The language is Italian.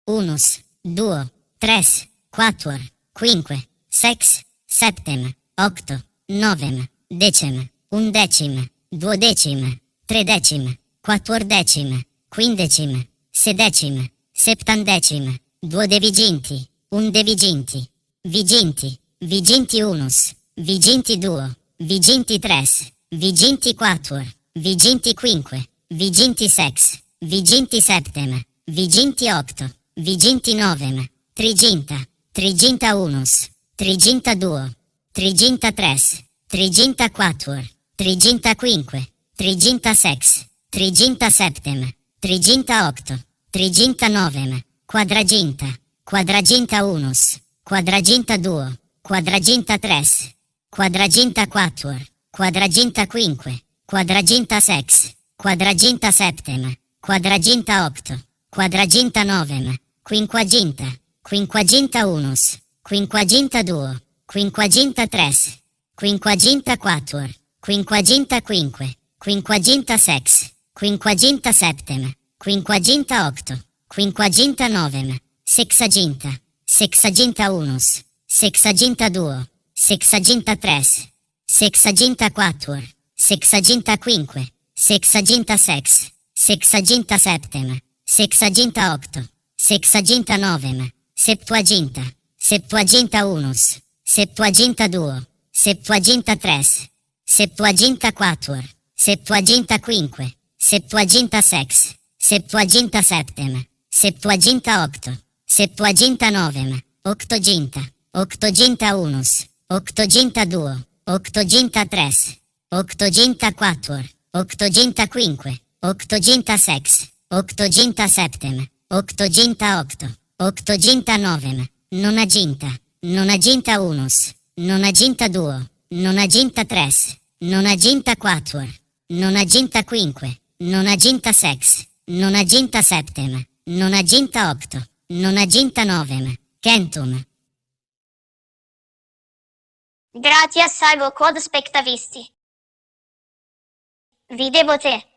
unus, duo, tres, quatuor, quinque, sex, septem, octo, novem, decem, undecim, duodecim, tredecim, quattuordecim, quindecim, sedecim, septandecim, duodeviginti, undeviginti, viginti, viginti unus, viginti duo, viginti tres, viginti quatuor, viginti quinque, viginti sex, viginti septem, viginti octo, viginti novem, triginta, triginta unus, triginta duo, triginta tres, triginta quatuor, triginta quinque, triginta sex, triginta septem, triginta octo, triginta novem, quadraginta, quadraginta unus, quadraginta duo, quadraginta tres, quadraginta quatuor, quadraginta quinque, quadraginta sex, quadraginta septem, quadraginta octo, quadraginta novem, quinquaginta, quinquaginta unus, quinquaginta duo, quinquaginta tres, quinquaginta quatuor, quinquaginta quinque, quinquaginta sex, quinquaginta septem, quinquaginta octo, quinquaginta novem, sexaginta, sexaginta unus, sexaginta duo, sexaginta tres, sexaginta quatuor, sexaginta quinque, sexaginta sex, sexaginta septem, sexaginta octo, sexaginta novem, septuaginta, septuaginta unus, septuaginta duo, septuaginta tres, septuaginta quatuor, septuaginta quinque, septuaginta sex, septuaginta septem, septuaginta octo, septuaginta novem, octoginta, octoginta unus, octoginta duo, octoginta tres, octoginta quatuor, octoginta quinque, octoginta sex, octoginta septem, octoginta octo, octoginta novem, nonaginta, nonaginta unus, nonaginta duo, nonaginta tres, nonaginta quatuor, nonaginta quinque, nonaginta sex, nonaginta septem, nonaginta octo, nonaginta novem, centum. Gratias salvo quod spectavisti. Videvo te.